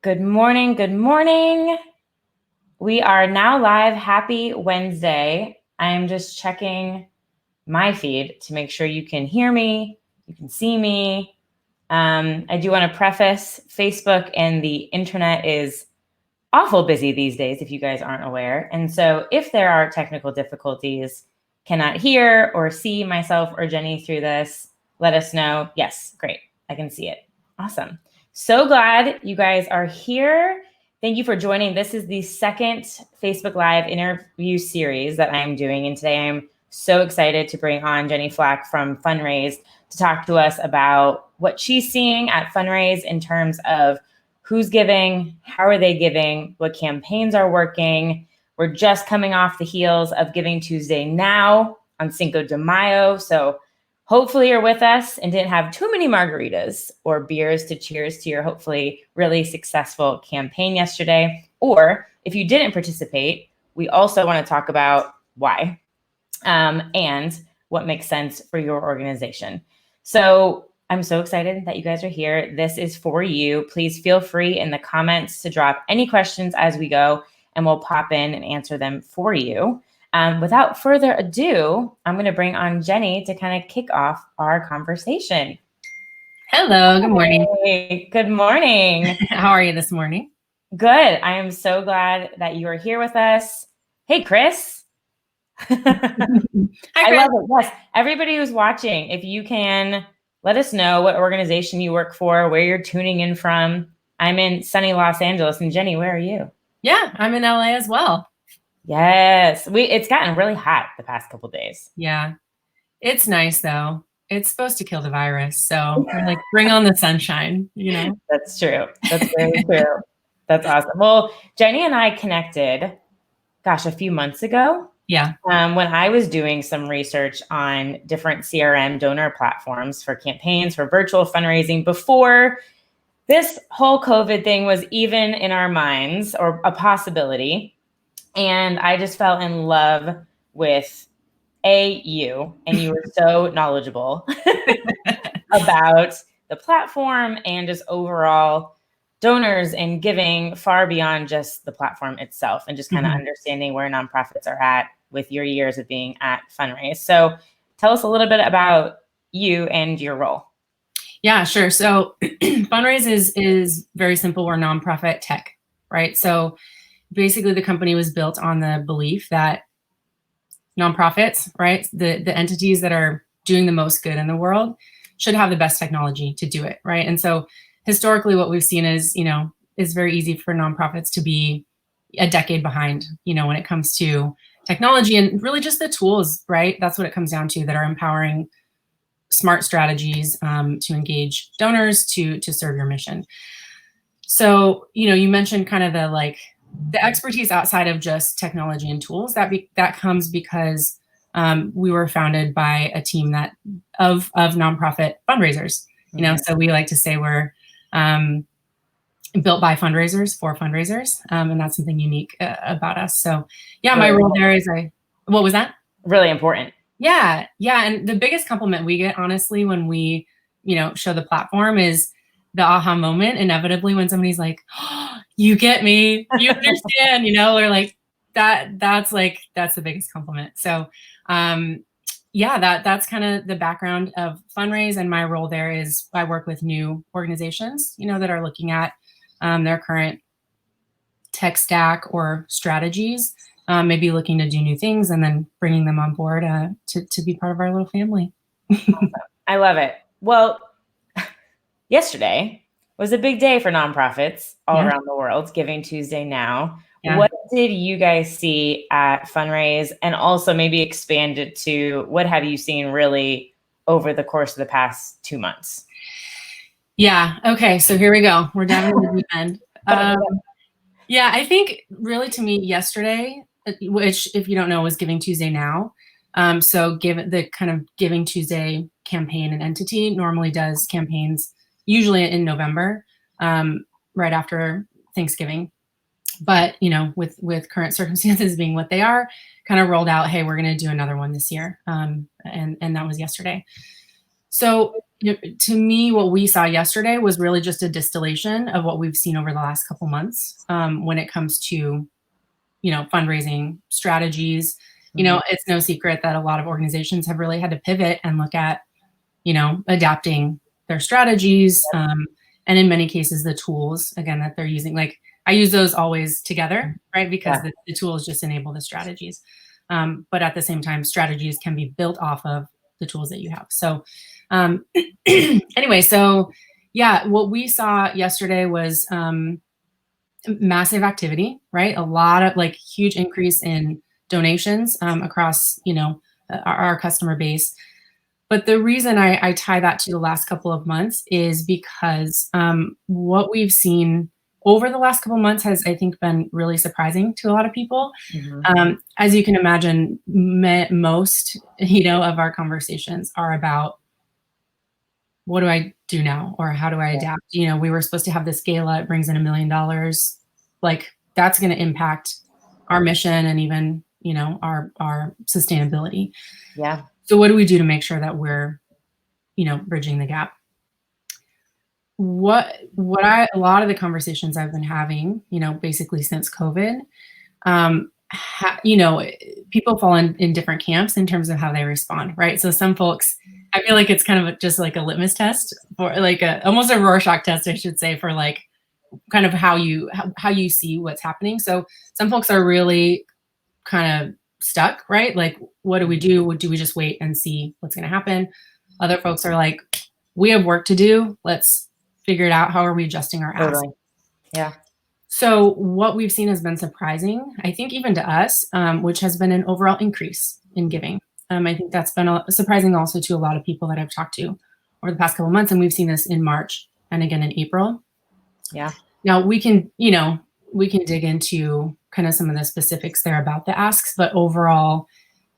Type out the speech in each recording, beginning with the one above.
Good morning. Good morning. We are now live. Happy Wednesday. I am just checking my feed to make sure you can hear me, you can see me. I do want to preface Facebook and the internet is awful busy these days, if you guys aren't aware. And so if there are technical difficulties, cannot hear or see myself or Jenny through this, let us know. Yes, great. I can see it. Awesome. So glad you guys are here. Thank you for joining. This is the second Facebook Live interview series that I am doing. And today I'm so excited to bring on Jenny Flack from Funraise to talk to us about what she's seeing at Funraise in terms of who's giving, how are they giving, what campaigns are working. We're just coming off the heels of Giving Tuesday now on Cinco de Mayo. So hopefully you're with us and didn't have too many margaritas or beers to cheers to your hopefully really successful campaign yesterday. Or if you didn't participate, we also want to talk about why and what makes sense for your organization. So I'm so excited that you guys are here. This is for you. Please feel free in the comments to drop any questions as we go, and we'll pop in and answer them for you. Without further ado, I'm going to bring on Jenny to kind of kick off our conversation. Hello, good morning. Hey, good morning. How are you this morning? Good. I am so glad that you are here with us. Hey, Chris. Hi, I Chris. love it. Yes. Everybody who's watching, if you can let us know what organization you work for, where you're tuning in from. I'm in sunny Los Angeles. And Jenny, where are you? Yeah, I'm in LA as well. Yes. It's gotten really hot the past couple of days. Yeah. It's nice though. It's supposed to kill the virus. So we're like, bring on the sunshine, you know? That's true. That's very true. That's awesome. Well, Jenny and I connected, a few months ago. Yeah. When I was doing some research on different CRM donor platforms for campaigns, for virtual fundraising, before this whole COVID thing was even in our minds or a possibility. And I just fell in love with you, and you were so knowledgeable about the platform and just overall donors and giving far beyond just the platform itself, and just kind of understanding where nonprofits are at with your years of being at Funraise. So tell us a little bit about you and your role. Yeah, sure. So Funraise is very simple. We're nonprofit tech, right? So basically the company was built on the belief that nonprofits, right? The entities that are doing the most good in the world should have the best technology to do it, right? And so historically what we've seen is, is very easy for nonprofits to be a decade behind, when it comes to technology and really just the tools, right? That's what it comes down to, that are empowering smart strategies to engage donors to serve your mission. So, you mentioned kind of the expertise outside of just technology and tools. That comes because we were founded by a team of nonprofit fundraisers. So we like to say we're built by fundraisers for fundraisers, and that's something unique about us. So, yeah, my role there is what was that? Really important. Yeah, and the biggest compliment we get, honestly, when we, show the platform is the aha moment, inevitably, when somebody's like, oh, you get me, you understand, or like that's the biggest compliment. So that's kind of the background of Funraise, and my role there is I work with new organizations, that are looking at their current tech stack or strategies, maybe looking to do new things, and then bringing them on board to be part of our little family. Awesome. I love it. Well, yesterday was a big day for nonprofits all around the world, Giving Tuesday now. Yeah. What did you guys see at Funraise? And also maybe expand it to what have you seen really over the course of the past 2 months? Yeah. Okay. So here we go. We're down in the deep end. Yeah, I think really, to me, yesterday, which if you don't know was Giving Tuesday now. So the kind of Giving Tuesday campaign and entity normally does campaigns usually in November, right after Thanksgiving. But, with current circumstances being what they are, kind of rolled out, hey, we're going to do another one this year. And that was yesterday. So to me, what we saw yesterday was really just a distillation of what we've seen over the last couple months when it comes to, fundraising strategies. It's no secret that a lot of organizations have really had to pivot and look at, adapting their strategies. And in many cases, the tools, again, that they're using, like I use those always together, right? Because the tools just enable the strategies. But at the same time, strategies can be built off of the tools that you have. So anyway, so yeah, what we saw yesterday was massive activity, right? A lot of like huge increase in donations across, our customer base. But the reason I tie that to the last couple of months is because what we've seen over the last couple of months has, I think, been really surprising to a lot of people. As you can imagine, most, of our conversations are about, what do I do now? Or how do I adapt? We were supposed to have this gala, it brings in $1 million. Like that's going to impact our mission and even, our sustainability. Yeah. So what do we do to make sure that we're, bridging the gap? A lot of the conversations I've been having, basically since COVID, people fall in different camps in terms of how they respond, right? So some folks, I feel like it's kind of just like a litmus test for like almost a Rorschach test, I should say, for like kind of how you see what's happening. So some folks are really kind of stuck, right? Like, what do we do? Do we just wait and see what's going to happen? Other folks are like, we have work to do. Let's figure it out. How are we adjusting our ask? Yeah. So what we've seen has been surprising, I think, even to us, which has been an overall increase in giving. I think that's been surprising also to a lot of people that I've talked to over the past couple of months. And we've seen this in March and again in April. Yeah. Now we can dig into kind of some of the specifics there about the asks, but overall,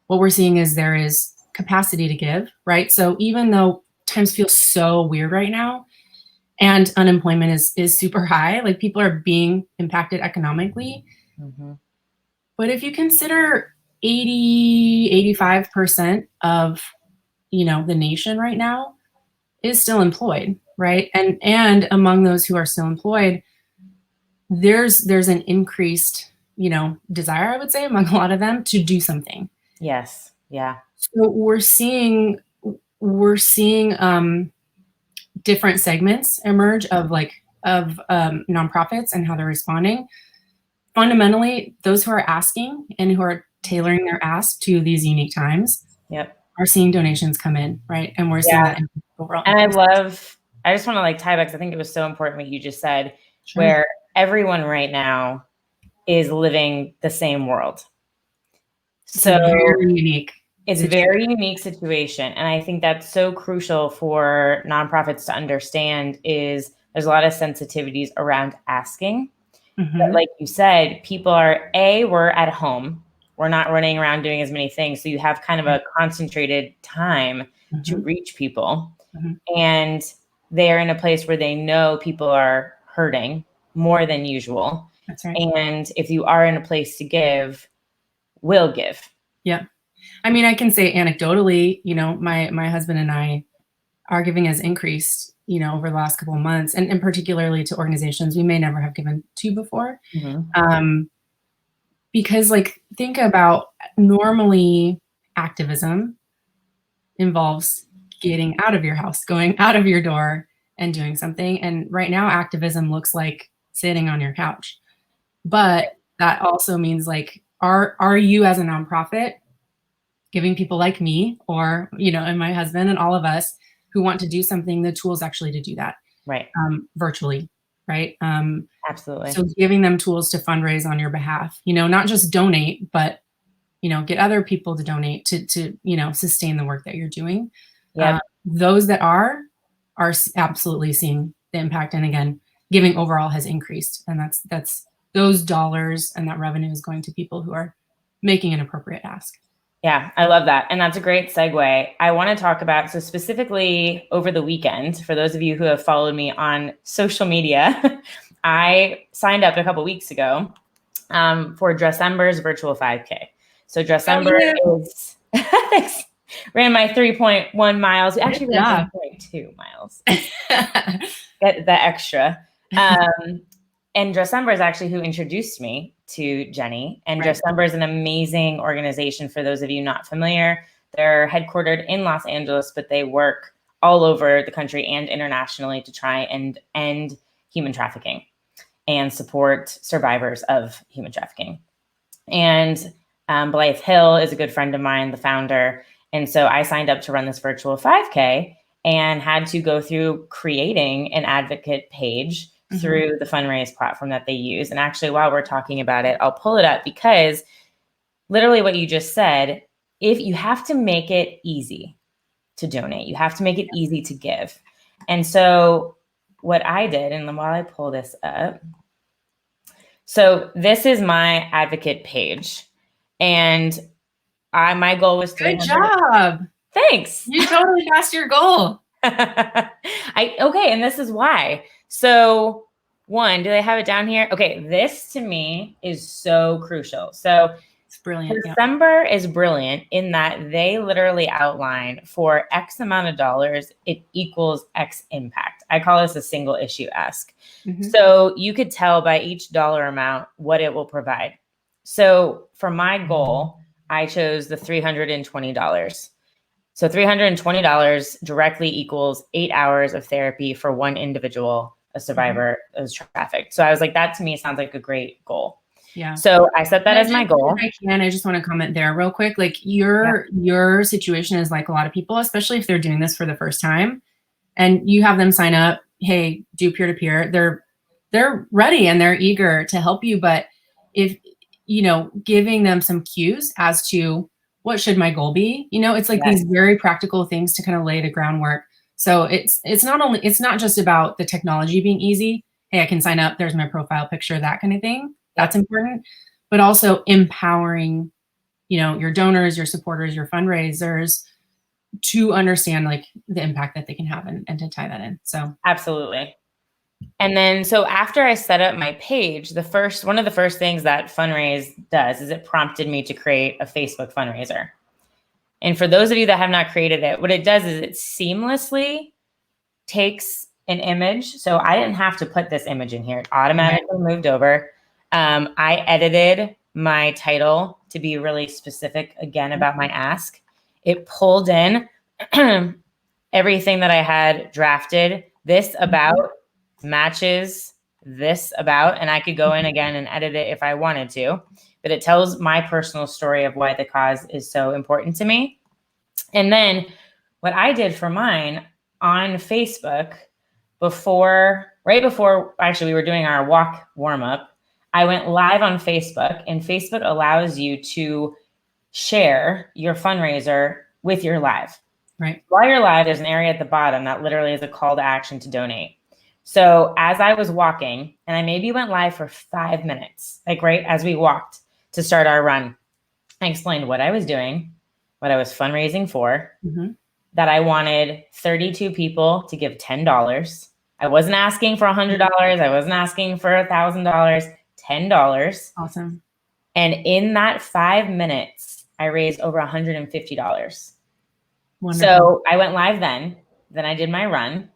what we're seeing is there is capacity to give, right? So even though times feel so weird right now and unemployment is super high, like people are being impacted economically. But if you consider 85% of, the nation right now is still employed, right? And among those who are still employed, there's an increased, desire, I would say, among a lot of them to do something. Yes. Yeah. So we're seeing different segments emerge of nonprofits and how they're responding. Fundamentally, those who are asking and who are tailoring their ask to these unique times are seeing donations come in, right? And we're seeing that overall. And I just want to like tie back, because I think it was so important what you just said, where everyone right now is living the same world. So very unique. It's a very unique situation. And I think that's so crucial for nonprofits to understand is there's a lot of sensitivities around asking. But like you said, people are, we're at home. We're not running around doing as many things. So you have kind of a concentrated time to reach people. And they're in a place where they know people are hurting more than usual. That's right. And if you are in a place to give, will give. Yeah. I mean, I can say anecdotally, my husband and I, our giving has increased, over the last couple of months, and particularly to organizations we may never have given to before. Because like, think about normally activism involves getting out of your house, going out of your door and doing something. And right now activism looks like sitting on your couch. But that also means like, are you as a nonprofit giving people like me or, and my husband and all of us who want to do something, the tools actually to do that. Right. Virtually. Right. Absolutely. So giving them tools to fundraise on your behalf, not just donate, but, get other people to donate to sustain the work that you're doing. Those that are absolutely seeing the impact. And again, giving overall has increased, and that's those dollars and that revenue is going to people who are making an appropriate ask. Yeah, I love that. And that's a great segue. I want to talk about, so specifically over the weekend, for those of you who have followed me on social media, I signed up a couple weeks ago for Dressember's virtual 5K. So Dressember is, ran my 3.1 miles. We actually ran 3.2 miles. Get the extra. And Dressember is actually who introduced me to Jenny. And Dressember is an amazing organization for those of you not familiar. They're headquartered in Los Angeles, but they work all over the country and internationally to try and end human trafficking and support survivors of human trafficking. And Blythe Hill is a good friend of mine, the founder. And so I signed up to run this virtual 5K and had to go through creating an advocate page through the Funraise platform that they use. And actually, while we're talking about it, I'll pull it up because literally what you just said, if you have to make it easy to donate, you have to make it easy to give. And so what I did, and while I pull this up, so this is my advocate page. And my goal was 300. Good job. Thanks. You totally passed your goal. Okay, and this is why. So one, do they have it down here? Okay, this to me is so crucial. So it's brilliant. December is brilliant in that they literally outline for X amount of dollars, it equals X impact. I call this a single issue ask. So you could tell by each dollar amount what it will provide. So for my goal, I chose the $320. So $320 directly equals 8 hours of therapy for one individual, a survivor of trafficked. So I was like, that to me sounds like a great goal. Yeah. So I set that as my goal. I just want to comment there real quick. Like your situation is like a lot of people, especially if they're doing this for the first time and you have them sign up, hey, do peer-to-peer. They're ready and they're eager to help you. But if, giving them some cues as to what should my goal be, it's like these very practical things to kind of lay the groundwork. So it's not just about the technology being easy. Hey, I can sign up. There's my profile picture, that kind of thing. That's important, but also empowering, your donors, your supporters, your fundraisers to understand like the impact that they can have and to tie that in. So absolutely. And then, so after I set up my page, one of the first things that Funraise does is it prompted me to create a Facebook fundraiser. And for those of you that have not created it, what it does is it seamlessly takes an image. So I didn't have to put this image in here. It automatically moved over. I edited my title to be really specific again about my ask. It pulled in everything that I had drafted. This about matches this about, and I could go in again and edit it if I wanted to, but it tells my personal story of why the cause is so important to me. And then what I did for mine on Facebook right before actually we were doing our walk warm up, I went live on Facebook, and Facebook allows you to share your fundraiser with your live. Right. While you're live, there's an area at the bottom that literally is a call to action to donate. So as I was walking, and I maybe went live for 5 minutes, like right as we walked to start our run, I explained what I was doing, what I was fundraising for, that I wanted 32 people to give $10. I wasn't asking for $100. I wasn't asking for $1,000, $10. Awesome. And in that 5 minutes, I raised over $150. Wonderful. So I went live then I did my run.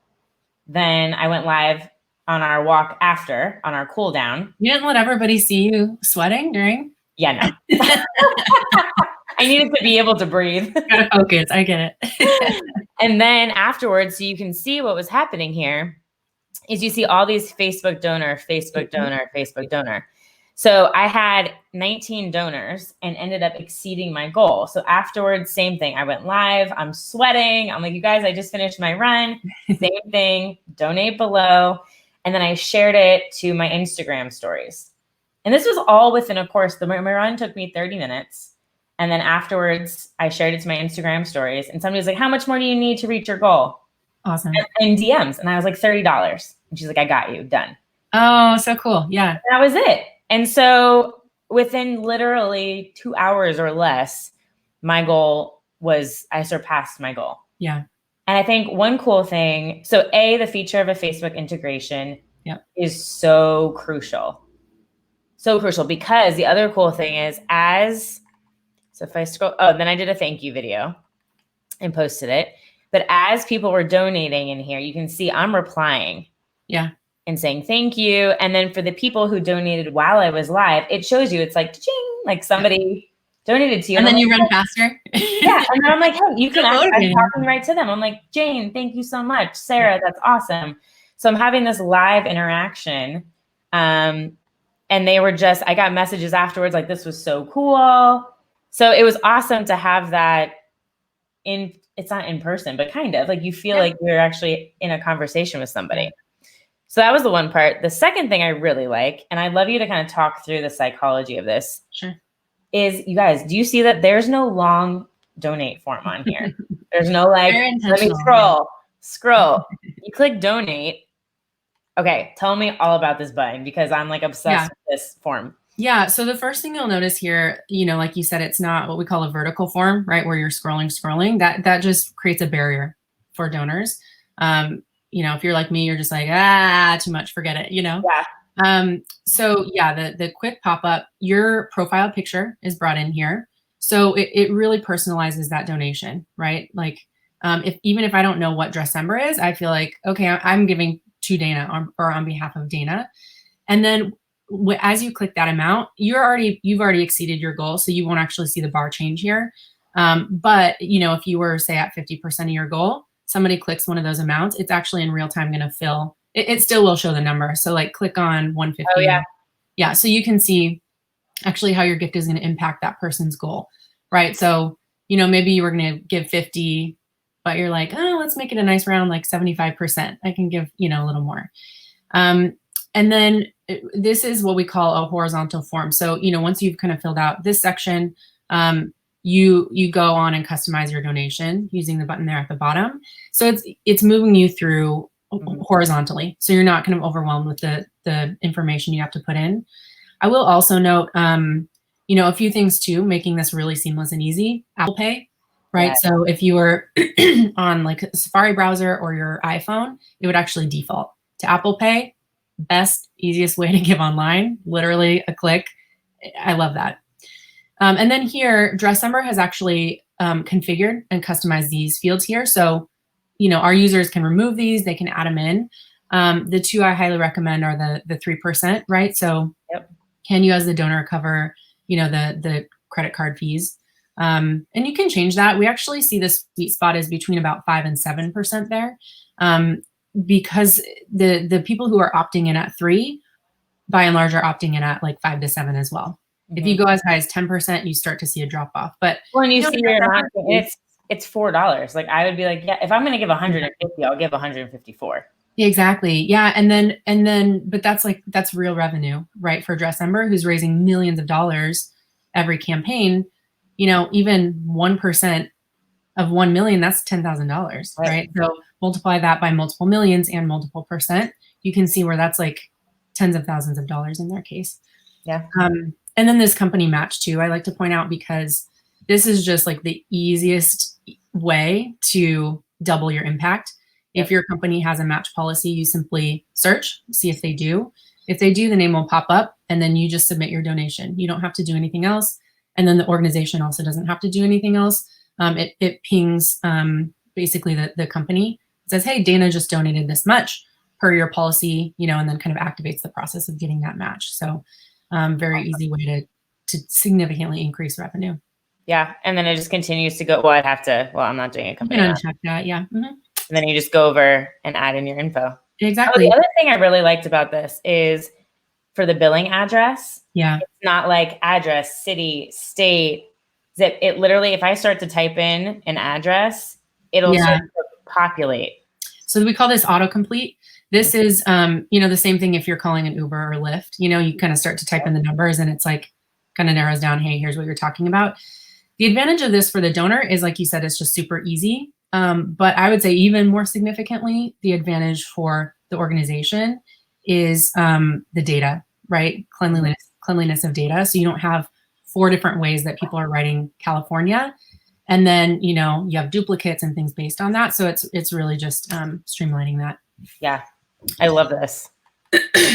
Then I went live on our walk after, on our cool down. You didn't let everybody see you sweating during? Yeah, no. I needed to be able to breathe. Gotta focus. I get it. And then afterwards, so you can see what was happening here, is you see all these Facebook donor, Facebook donor, Facebook donor. So I had 19 donors and ended up exceeding my goal. So afterwards, same thing. I went live. I'm sweating. I'm like, you guys, I just finished my run. Same thing. Donate below. And then I shared it to my Instagram stories. And this was all within a course. My run took me 30 minutes. And then afterwards, I shared it to my Instagram stories. And somebody was like, how much more do you need to reach your goal? Awesome. And DMs. And I was like, $30. And she's like, I got you. Done. Oh, so cool. Yeah. And that was it. And so within literally 2 hours or less, my goal was, I surpassed my goal. Yeah. And I think one cool thing, so the feature of a Facebook integration is so crucial. So crucial, because the other cool thing is so if I scroll, then I did a thank you video. and posted it. But as people were donating in here, you can see I'm replying. Yeah. And saying thank you. And then for the people who donated while I was live, it shows you, it's like, ching, like somebody donated to you. And then I'm you like, run faster. Yeah. And then I'm like, hey, you can So I'm motivating. talking right to them. I'm like, Jane, thank you so much. Sarah, that's awesome. So I'm having this live interaction. And they were just, I got messages afterwards like, this was so cool. So it was awesome to have that it's not in person, but kind of like you feel like you're actually in a conversation with somebody. So that was the one part. The second thing I really like, and I'd love you to kind of talk through the psychology of this, is you guys, do you see that there's no long donate form on here? There's no like, let me scroll. You click donate. Okay, tell me all about this button because I'm like obsessed with this form. Yeah. So the first thing you'll notice here, like you said, it's not what we call a vertical form, right? Where you're scrolling. That just creates a barrier for donors. If you're like me, you're just like, too much, forget it, Yeah. The quick pop-up, your profile picture is brought in here. So it really personalizes that donation, right? Like, even if I don't know what Dressember is, I feel like, okay, I'm giving to Dana or on behalf of Dana. And then as you click that amount, you've already exceeded your goal. So you won't actually see the bar change here. But if you were say at 50% of your goal, somebody clicks one of those amounts, it's actually in real time going to fill. It still will show the number. So like click on 150. Oh yeah. Yeah. So you can see actually how your gift is going to impact that person's goal, right? So, maybe you were going to give 50, but you're like, oh, let's make it a nice round, like 75%. I can give, a little more. And then this is what we call a horizontal form. So, once you've kind of filled out this section, you go on and customize your donation using the button there at the bottom. So it's moving you through horizontally. So you're not kind of overwhelmed with the information you have to put in. I will also note, a few things too, making this really seamless and easy. Apple Pay, right? Yes. So if you were on like a Safari browser or your iPhone, it would actually default to Apple Pay. Best, easiest way to give online, literally a click. I love that. And then here, Dressember has actually configured and customized these fields here. So, our users can remove these, they can add them in. The two I highly recommend are the 3%, right? So can you as the donor cover, the credit card fees? And you can change that. We actually see the sweet spot is between about 5 and 7% there. Because the people who are opting in at 3, by and large, are opting in at like 5 to 7 as well. If you go as high as 10%, you start to see a drop off. But when you see your amount, it's $4. Like I would be like, yeah, if I'm going to give 150, I'll give 154. Exactly. Yeah. And then, but that's real revenue, right? For Dressember, who's raising millions of dollars every campaign, even 1% of 1 million, that's $10,000, right? So multiply that by multiple millions and multiple percent, you can see where that's like tens of thousands of dollars in their case. Yeah. And then this company match too, I like to point out, because this is just like the easiest way to double your impact. If your company has a match policy, you simply search, see if they do. If they do, the name will pop up, and then you just submit your donation. You don't have to do anything else. And then the organization also doesn't have to do anything else. It pings basically the company. It says, hey, Dana just donated this much per your policy, and then kind of activates the process of getting that match. So very easy way to significantly increase revenue. Yeah. And then it just continues to go. Well, I'm not doing a company. You can uncheck that. Yeah. And then you just go over and add in your info. Exactly. Oh, the other thing I really liked about this is for the billing address. Yeah. It's not like address, city, state, zip. It literally, if I start to type in an address, it'll start to populate. So we call this autocomplete. This is, the same thing if you're calling an Uber or Lyft. You kind of start to type in the numbers, and it's like kind of narrows down, hey, here's what you're talking about. The advantage of this for the donor is, like you said, it's just super easy. But I would say even more significantly, the advantage for the organization is the data, right? Cleanliness of data. So you don't have 4 different ways that people are writing California. And then, you have duplicates and things based on that. So it's really just streamlining that. Yeah. I love this.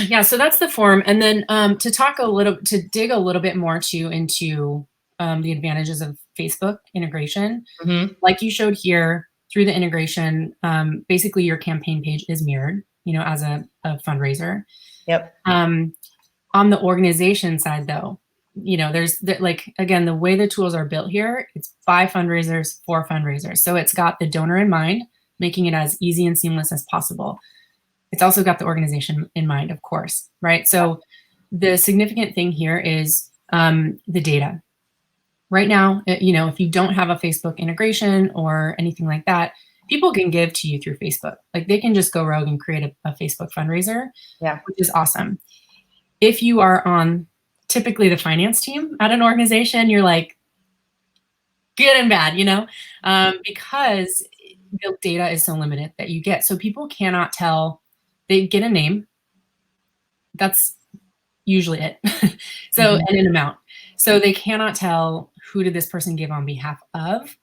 Yeah. So that's the form. And then to dig a little bit more too into the advantages Facebook integration. Mm-hmm. Like you showed here, through the integration, basically your campaign page is mirrored, as a fundraiser. Yep. On the organization side, though, there's again, the way the tools are built here, it's by fundraisers for fundraisers. So it's got the donor in mind, making it as easy and seamless as possible. It's also got the organization in mind, of course, right? So the significant thing here is the data. Right now, if you don't have a Facebook integration or anything like that, people can give to you through Facebook. Like they can just go rogue and create a Facebook fundraiser, which is awesome. If you are on typically the finance team at an organization, you're like good and bad, because the data is so limited that you get. So people cannot tell. They get a name. That's usually it. So, and an amount. So they cannot tell who did this person give on behalf of.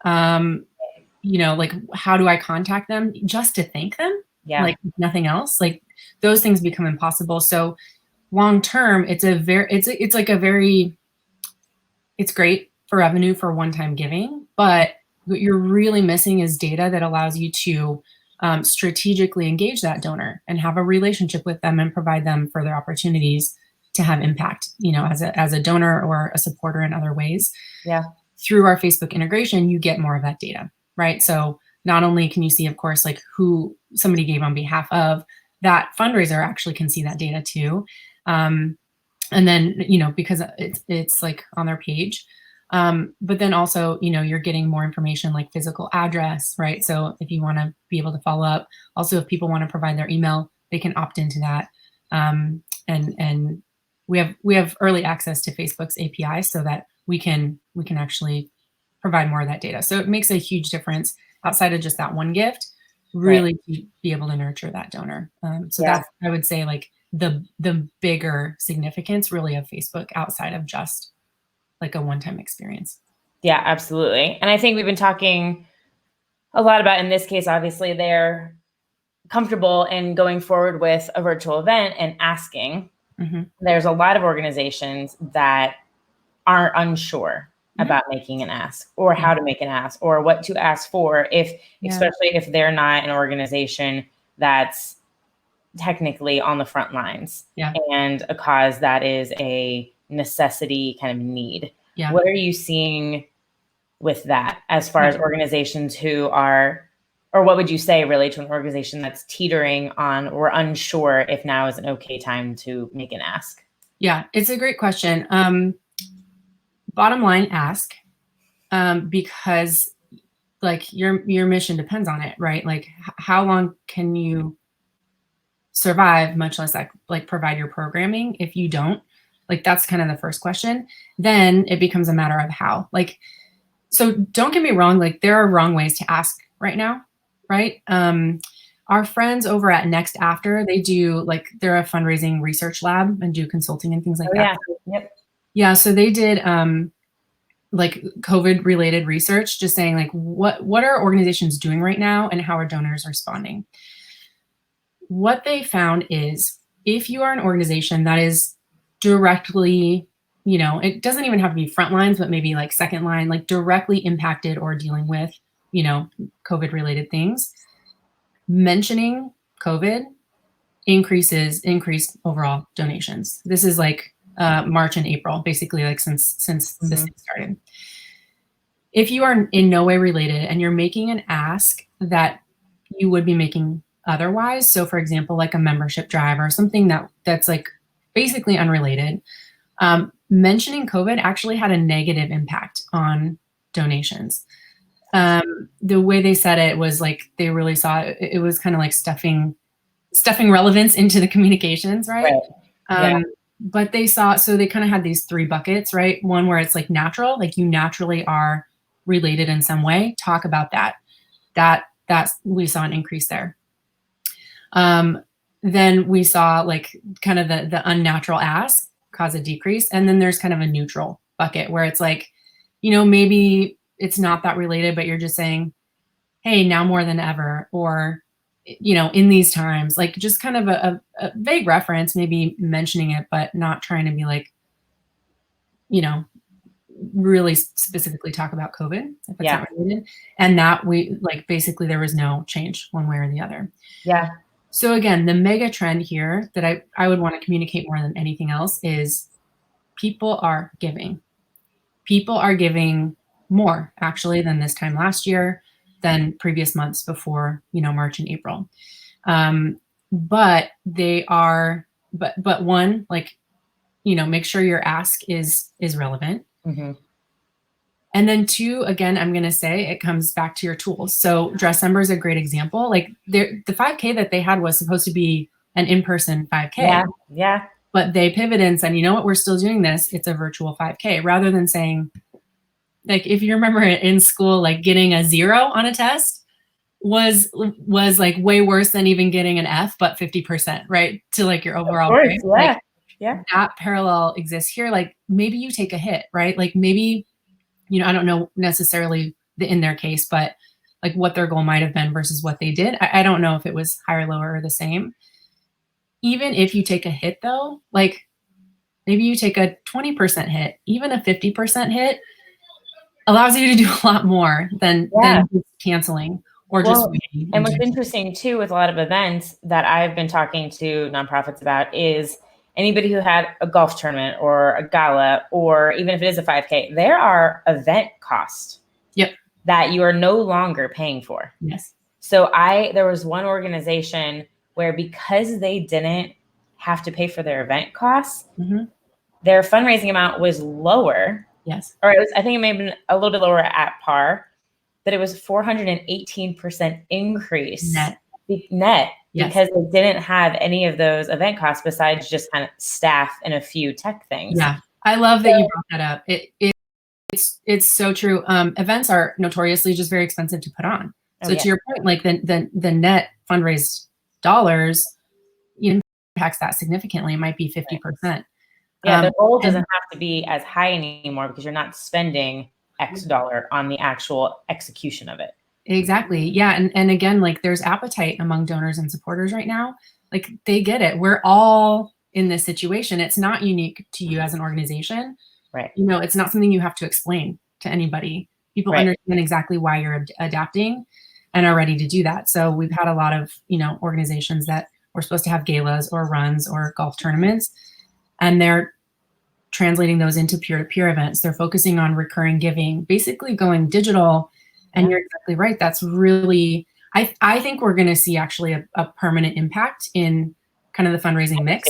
Like how do I contact them just to thank them? Yeah. Like nothing else. Like those things become impossible. So long term, it's great for revenue for one-time giving, but what you're really missing is data that allows you to strategically engage that donor and have a relationship with them and provide them further opportunities to have impact, as a donor or a supporter in other ways. Yeah. Through our Facebook integration, you get more of that data, right? So not only can you see, of course, like who somebody gave on behalf of, that fundraiser actually can see that data too. And then, because it's like on their page. But then also, you're getting more information like physical address, right? So if you want to be able to follow up, also if people want to provide their email, they can opt into that. And we have early access to Facebook's API so that we can actually provide more of that data. So it makes a huge difference outside of just that one gift, really to be able to nurture that donor. So that's, I would say, like the bigger significance really of Facebook outside of just like a one-time experience. Yeah, absolutely. And I think we've been talking a lot about, in this case, obviously they're comfortable in going forward with a virtual event and asking. There's a lot of organizations that are unsure about making an ask or how to make an ask or what to ask for, especially if they're not an organization that's technically on the front lines and a cause that is a necessity kind of need. What are you seeing with that as far as organizations who are, or what would you say really to an organization that's teetering on or unsure if now is an okay time to make an ask? Yeah, it's a great question. Bottom line, ask, because like your mission depends on it, right? Like how long can you survive, much less like provide your programming if you don't? Like that's kind of the first question. Then it becomes a matter of how. Like, so don't get me wrong, like there are wrong ways to ask right now, right? Our friends over at Next After, they're a fundraising research lab and do consulting and things like that. Yeah, so they did like COVID related research, just saying like what are organizations doing right now and how are donors responding? What they found is if you are an organization that is directly, it doesn't even have to be front lines, but maybe like second line, like directly impacted or dealing with, COVID related things, mentioning COVID increased overall donations. This is like March and April, basically like since this thing started. If you are in no way related and you're making an ask that you would be making otherwise, so for example, like a membership drive or something that's like basically unrelated, mentioning COVID actually had a negative impact on donations. The way they said it was like they really saw it was kind of like stuffing relevance into the communications, right? But they saw, so they kind of had these three buckets, right? One where it's like natural, like you naturally are related in some way. Talk about that. That's we saw an increase there. Then we saw like kind of the unnatural ask cause a decrease. And then there's kind of a neutral bucket where it's like, maybe it's not that related, but you're just saying, hey, now more than ever, or, in these times, like just kind of a vague reference, maybe mentioning it, but not trying to be like, really specifically talk about COVID if it's Yeah. not related. And that we like basically there was no change one way or the other. Yeah. So again, the mega trend here that I would want to communicate more than anything else is people are giving. People are giving more actually than this time last year, than previous months before, March and April. But they are, but one, like, make sure your ask is relevant. Mm-hmm. And then two, again, I'm going to say it comes back to your tools. So Dressember is a great example. Like the 5K that they had was supposed to be an in-person 5K. Yeah. Yeah. But they pivoted and said, you know what, we're still doing this. It's a virtual 5K, rather than saying, like, if you remember in school, like getting a 0 on a test was like way worse than even getting an F, but 50%, right? To like your overall grade. Yeah. Like, yeah. That parallel exists here. Like maybe you take a hit, right? Like maybe, I don't know necessarily in their case, but like what their goal might have been versus what they did. I don't know if it was higher, lower, or the same. Even if you take a hit though, like maybe you take a 20% hit, even a 50% hit allows you to do a lot more than just canceling or just waiting. And what's interesting too with a lot of events that I've been talking to nonprofits about is anybody who had a golf tournament or a gala, or even if it is a 5K, there are event costs that you are no longer paying for. Yes. So there was one organization where, because they didn't have to pay for their event costs, their fundraising amount was lower. Yes. Or I think it may have been a little bit lower at par, but it was 418% increase net because they didn't have any of those event costs besides just kind of staff and a few tech things. Yeah. I love that you brought that up. It's so true. Events are notoriously just very expensive to put on. So to your point, like the net fundraised dollars impacts that significantly. It might be 50%. Yeah, the goal doesn't have to be as high anymore because you're not spending X dollar on the actual execution of it. Exactly. Yeah. And again, like there's appetite among donors and supporters right now. Like they get it. We're all in this situation. It's not unique to you as an organization. Right. It's not something you have to explain to anybody. People understand exactly why you're adapting and are ready to do that. So we've had a lot of, organizations that were supposed to have galas or runs or golf tournaments, and they're translating those into peer-to-peer events. They're focusing on recurring giving, basically going digital. And you're exactly right. That's really, I think we're going to see actually a permanent impact in kind of the fundraising mix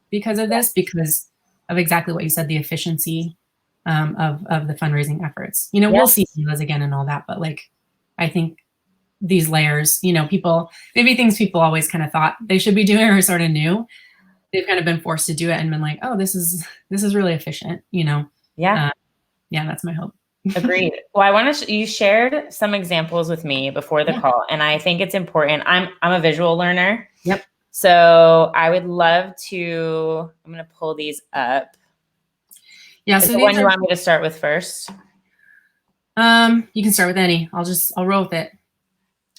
because of this, because of exactly what you said, the efficiency of the fundraising efforts. We'll see those again and all that, but like, I think these layers, maybe things people always kind of thought they should be doing or sort of knew, they've kind of been forced to do it and been like, oh, this is really efficient, Yeah, that's my hope. Agreed. Well, you shared some examples with me before the call, and I think it's important. I'm a visual learner. Yep. So I would love to, I'm going to pull these up. Yeah. So the one you want me to start with first? You can start with any. I'll roll with it.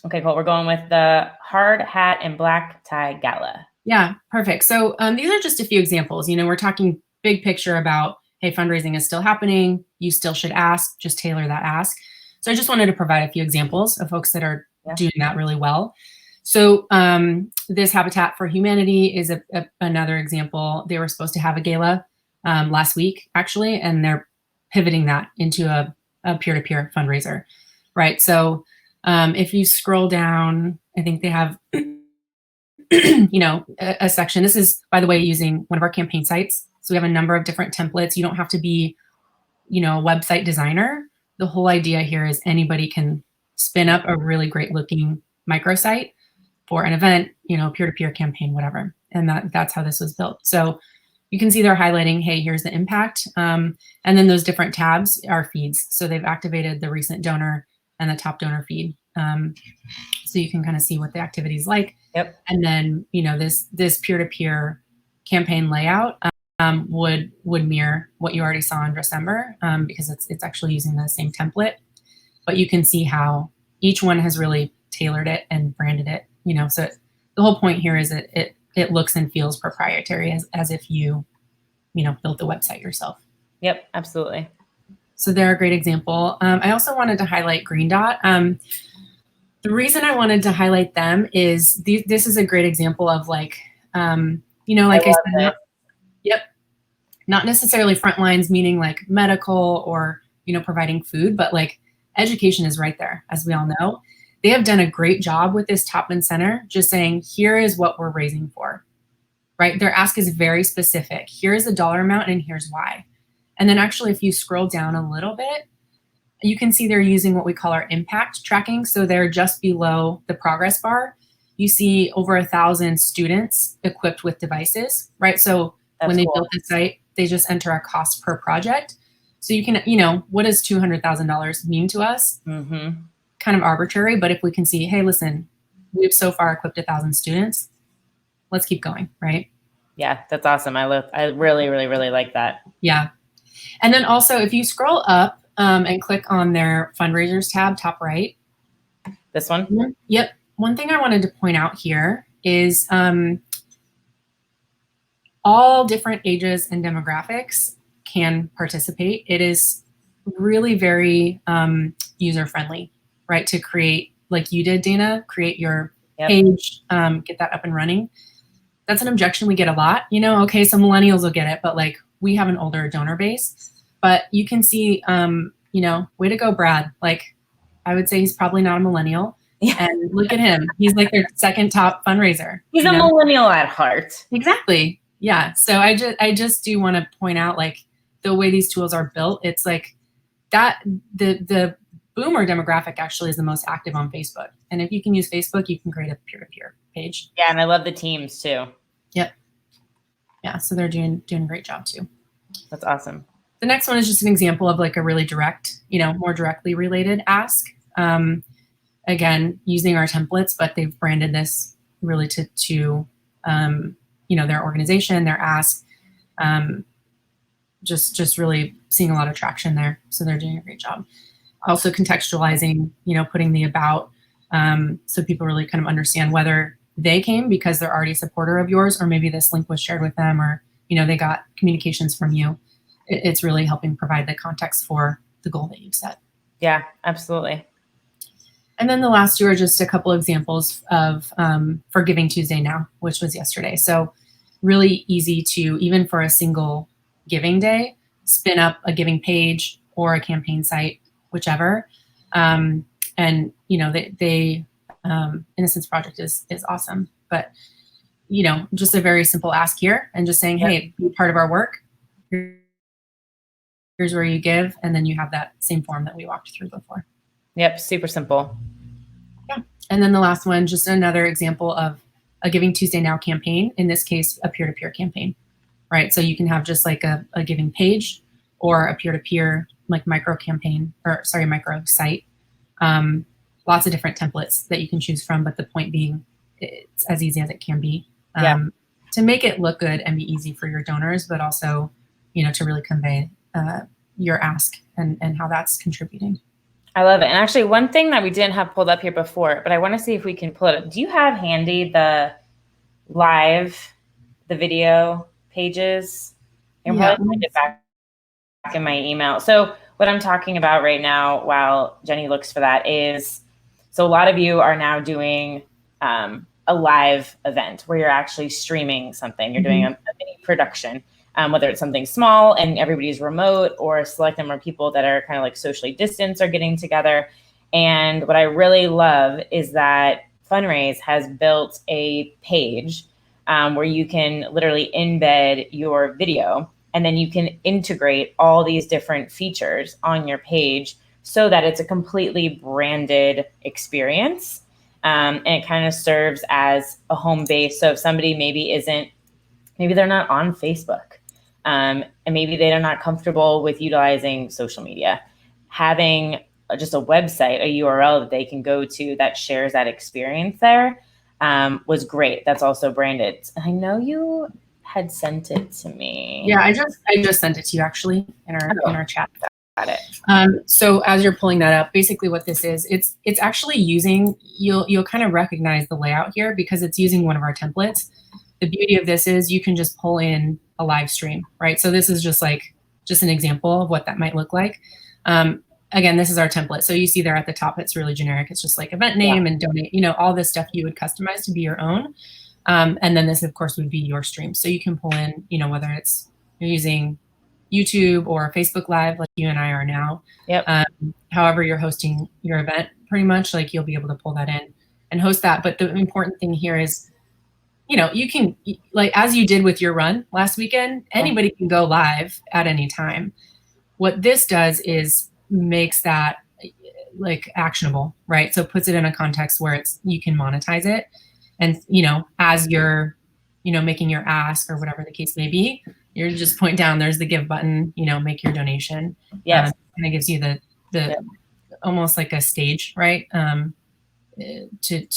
Okay, cool. We're going with the hard hat and black tie gala. Yeah, perfect. So these are just a few examples. We're talking big picture about, hey, fundraising is still happening. You still should ask, just tailor that ask. So I just wanted to provide a few examples of folks that are doing that really well. So this Habitat for Humanity is another example. They were supposed to have a gala last week, actually, and they're pivoting that into a peer-to-peer fundraiser, right? So if you scroll down, I think they have a section. This is, by the way, using one of our campaign sites. So we have a number of different templates. You don't have to be, a website designer. The whole idea here is anybody can spin up a really great looking microsite for an event, peer-to-peer campaign, whatever. And that's how this was built. So you can see they're highlighting, hey, here's the impact. And then those different tabs are feeds. So they've activated the recent donor and the top donor feed. So you can kind of see what the activity is like. Yep. And then, this peer-to-peer campaign layout would mirror what you already saw in Dressember because it's actually using the same template. But you can see how each one has really tailored it and branded it. So the whole point here is that it looks and feels proprietary as if you built the website yourself. Yep, absolutely. So they're a great example. I also wanted to highlight Green Dot. The reason I wanted to highlight them is this is a great example of like, like I said, yep, not necessarily front lines, meaning like medical or, providing food, but like education is right there, as we all know. They have done a great job with this Topman Center, just saying, here is what we're raising for, right? Their ask is very specific. Here's the dollar amount and here's why. And then actually, if you scroll down a little bit, you can see they're using what we call our impact tracking. So they're just below the progress bar. You see over 1,000 students equipped with devices, right? So when they built the site, they just enter a cost per project. So you can, what does $200,000 mean to us? Mm-hmm. Kind of arbitrary, but if we can see, hey, listen, we've so far equipped 1,000 students, let's keep going, right? Yeah, that's awesome. I really, really, really like that. Yeah. And then also, if you scroll up and click on their fundraisers tab, top right. This one? Yep. One thing I wanted to point out here is all different ages and demographics can participate. It is really very user-friendly, right? To create, like you did, Dana, create your page, get that up and running. That's an objection we get a lot. Okay, so millennials will get it, but like we have an older donor base. But you can see, way to go, Brad. Like I would say he's probably not a millennial. Yeah. And look at him. He's like their second top fundraiser. He's a millennial at heart. Exactly. Yeah. So I just do want to point out like the way these tools are built. It's like that the boomer demographic actually is the most active on Facebook. And if you can use Facebook, you can create a peer-to-peer page. Yeah, and I love the teams too. Yep. Yeah. So they're doing a great job too. That's awesome. The next one is just an example of like a really direct, more directly related ask. Again, using our templates, but they've branded this really to their organization, their ask. Just really seeing a lot of traction there. So they're doing a great job. Also contextualizing, putting the about, so people really kind of understand whether they came because they're already a supporter of yours, or maybe this link was shared with them, or, they got communications from you. It's really helping provide the context for the goal that you've set. Yeah, absolutely. And then the last two are just a couple examples of for Giving Tuesday Now, which was yesterday. So really easy to, even for a single giving day, spin up a giving page or a campaign site, whichever. And, they Innocence Project is awesome. But, just a very simple ask here and just saying, hey, be part of our work. Here's where you give. And then you have that same form that we walked through before. Yep, super simple. Yeah. And then the last one, just another example of a Giving Tuesday Now campaign, in this case, a peer-to-peer campaign, right? So you can have just like a giving page or a peer-to-peer like micro site. Lots of different templates that you can choose from, but the point being it's as easy as it can be to make it look good and be easy for your donors, but also, to really convey your ask and how that's contributing. I love it. And actually, one thing that we didn't have pulled up here before, but I want to see if we can pull it up. Do you have handy the video pages? I'm probably going to get back in my email. So what I'm talking about right now, while Jenny looks for that, is so a lot of you are now doing a live event where you're actually streaming something. You're doing a mini production. Whether it's something small and everybody's remote, or a select number of people that are kind of like socially distanced are getting together. And what I really love is that Funraise has built a page where you can literally embed your video, and then you can integrate all these different features on your page so that it's a completely branded experience. And it kind of serves as a home base. So if somebody maybe they're not on Facebook, and maybe they're not comfortable with utilizing social media, having just a website, a URL that they can go to that shares that experience there was great. That's also branded. I know you had sent it to me. Yeah, I just sent it to you actually in our chat. Got it. So as you're pulling that up, basically what this is, it's actually using, you'll kind of recognize the layout here because it's using one of our templates. The beauty of this is you can just pull in a live stream, right? So this is just an example of what that might look like. Again, this is our template. So you see there at the top, it's really generic. It's just like event name and donate, all this stuff you would customize to be your own. And then this, of course, would be your stream. So you can pull in, whether it's you're using YouTube or Facebook Live, like you and I are now. However you're hosting your event, pretty much, like you'll be able to pull that in and host that. But the important thing here is, you can, like, as you did with your run last weekend, anybody can go live at any time. What this does is makes that like actionable, right? So it puts it in a context where you can monetize it. And, as you're, making your ask or whatever the case may be, you're just point down, there's the give button, make your donation. Yes. And it gives you the almost like a stage, right? To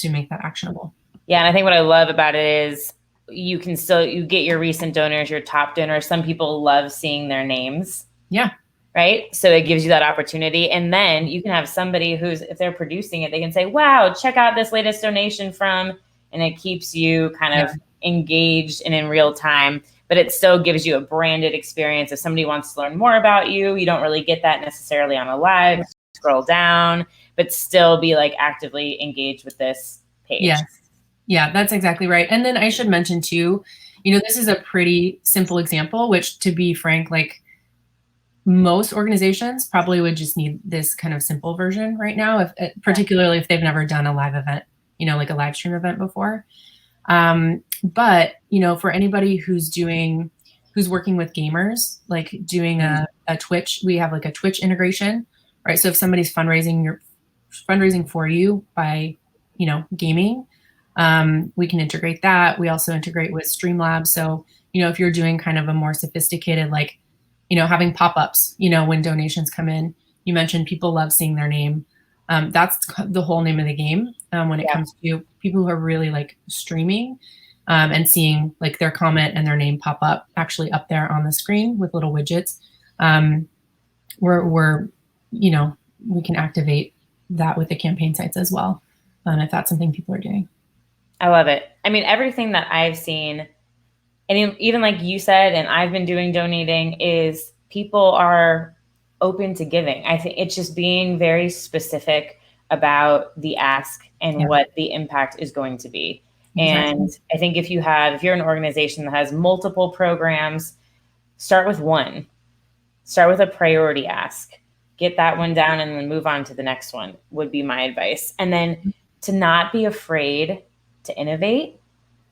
make that actionable. Yeah. And I think what I love about it is you get your recent donors, your top donors. Some people love seeing their names. Yeah. Right. So it gives you that opportunity. And then you can have somebody who's, if they're producing it, they can say, wow, check out this latest donation from, and it keeps you kind of engaged and in real time, but it still gives you a branded experience. If somebody wants to learn more about you, you don't really get that necessarily on a live, scroll down, but still be like actively engaged with this page. Yes. Yeah, that's exactly right. And then I should mention too, this is a pretty simple example, which, to be frank, like, most organizations probably would just need this kind of simple version right now, particularly if they've never done a live event, like a live stream event before. But, for anybody who's working with gamers, like doing a Twitch, we have like a Twitch integration, right? So if somebody's fundraising for you by, gaming, we can integrate that. We also integrate with Streamlabs. So, if you're doing kind of a more sophisticated, like, having pop-ups, when donations come in. You mentioned people love seeing their name. That's the whole name of the game when it comes to people who are really like streaming and seeing like their comment and their name pop up actually up there on the screen with little widgets. We can activate that with the campaign sites as well, if that's something people are doing. I love it. I mean, everything that I've seen, and even like you said, and I've been donating, is people are open to giving. I think it's just being very specific about the ask and what the impact is going to be. Exactly. And I think if you're an organization that has multiple programs, start with one. Start with a priority ask. Get that one down and then move on to the next one would be my advice. And then to not be afraid to innovate.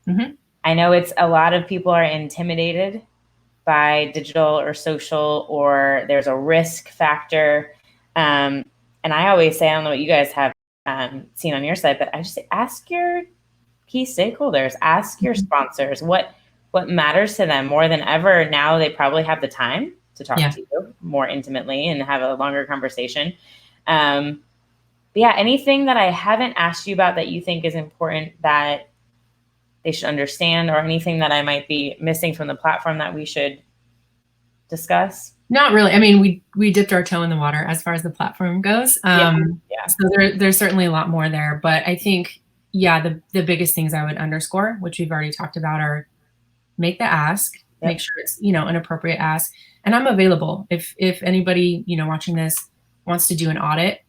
Mm-hmm. I know a lot of people are intimidated by digital or social, or there's a risk factor. And I always say, I don't know what you guys have seen on your side, but I just say, ask your key stakeholders, ask your sponsors what matters to them more than ever. Now they probably have the time to talk to you more intimately and have a longer conversation. But yeah, anything that I haven't asked you about that you think is important that they should understand, or anything that I might be missing from the platform that we should discuss? Not really. I mean, we dipped our toe in the water as far as the platform goes. So there's certainly a lot more there, but I think, the biggest things I would underscore, which we've already talked about, are make the ask, make sure it's, an appropriate ask. And I'm available if anybody, watching this wants to do an audit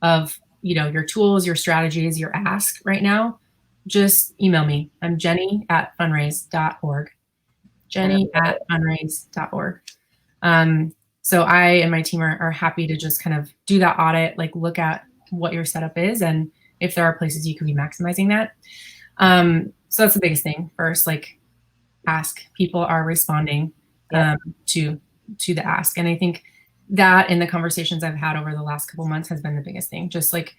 of, your tools, your strategies, your ask right now, just email me. I'm Jenny@funraise.org. Jenny@funraise.org. So I and my team are happy to just kind of do that audit, like look at what your setup is and if there are places you could be maximizing that. So that's the biggest thing. First, like, ask. People are responding to the ask. And I think that in the conversations I've had over the last couple months has been the biggest thing. Just like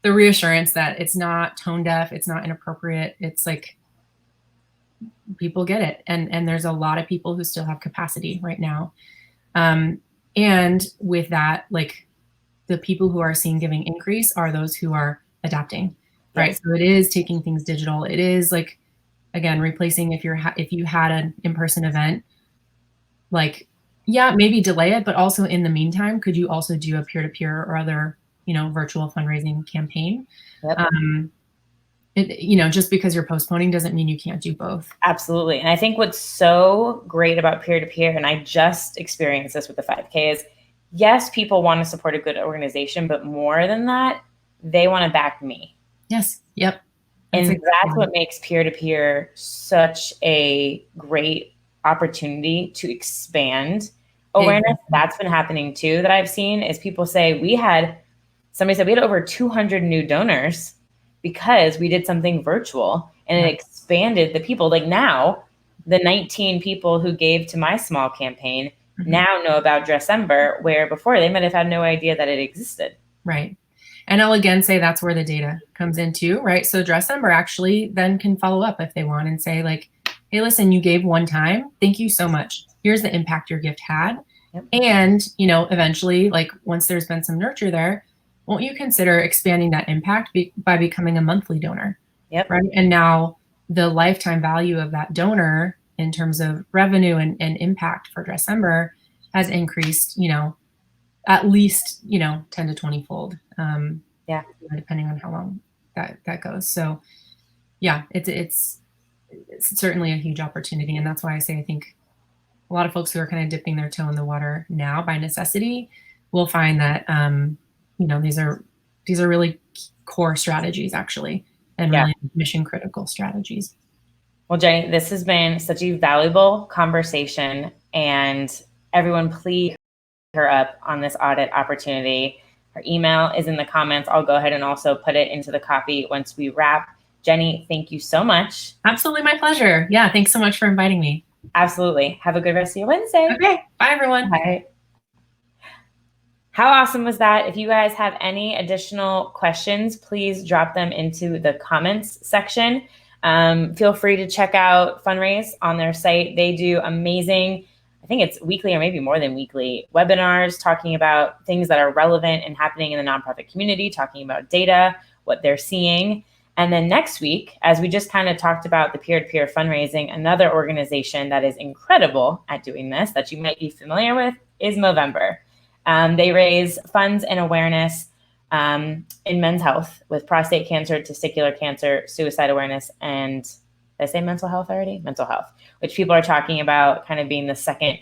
the reassurance that it's not tone deaf, it's not inappropriate. It's like people get it. And there's a lot of people who still have capacity right now. And with that, like, the people who are seeing giving increase are those who are adapting, right? So it is taking things digital. It is like, again, replacing if you had an in-person event, like, maybe delay it, but also in the meantime, could you also do a peer-to-peer or other, virtual fundraising campaign? Just because you're postponing doesn't mean you can't do both. Absolutely. And I think what's so great about peer-to-peer, and I just experienced this with the 5K, is yes, people want to support a good organization, but more than that, they want to back me. Yes. Yep. That's what makes peer-to-peer such a great opportunity to expand awareness. Exactly. That's been happening too, that I've seen, is people say somebody said we had over 200 new donors because we did something virtual, and it expanded the people. Like now, the 19 people who gave to my small campaign now know about Dressember, where before they might have had no idea that it existed. Right. And I'll again say that's where the data comes into, right? So Dressember actually then can follow up if they want and say like, hey, listen, you gave one time. Thank you so much. Here's the impact your gift had. Yep. And, eventually, like once there's been some nurture there, won't you consider expanding that impact by becoming a monthly donor? Yep. Right. And now the lifetime value of that donor in terms of revenue and impact for Dressember has increased, at least 10 to 20 fold, depending on how long that goes. So yeah, it's certainly a huge opportunity, and that's why I say I think a lot of folks who are kind of dipping their toe in the water now by necessity will find that these are really core strategies actually, and really mission critical strategies. Well, Jenny, this has been such a valuable conversation, and everyone, please her up on this audit opportunity. Her email is in the comments. I'll go ahead and also put it into the copy once we wrap. Jenny, thank you so much. Absolutely, my pleasure. Yeah, thanks so much for inviting me. Absolutely. Have a good rest of your Wednesday. Okay, bye everyone. Bye. How awesome was that? If you guys have any additional questions, please drop them into the comments section. Feel free to check out Funraise on their site. They do amazing, I think it's weekly or maybe more than weekly, webinars talking about things that are relevant and happening in the nonprofit community, talking about data, what they're seeing. And then next week, as we just kind of talked about the peer-to-peer fundraising, another organization that is incredible at doing this that you might be familiar with is Movember. They raise funds and awareness in men's health with prostate cancer, testicular cancer, suicide awareness, and did I say mental health already? Mental health, which people are talking about kind of being the second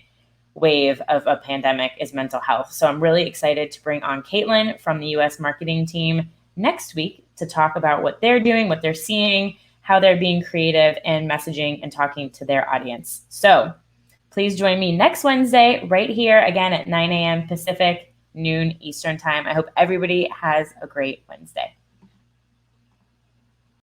wave of a pandemic is mental health. So I'm really excited to bring on Caitlin from the US marketing team next week to talk about what they're doing, what they're seeing, how they're being creative and messaging and talking to their audience. So please join me next Wednesday right here again at 9 a.m. Pacific, noon Eastern time. I hope everybody has a great Wednesday.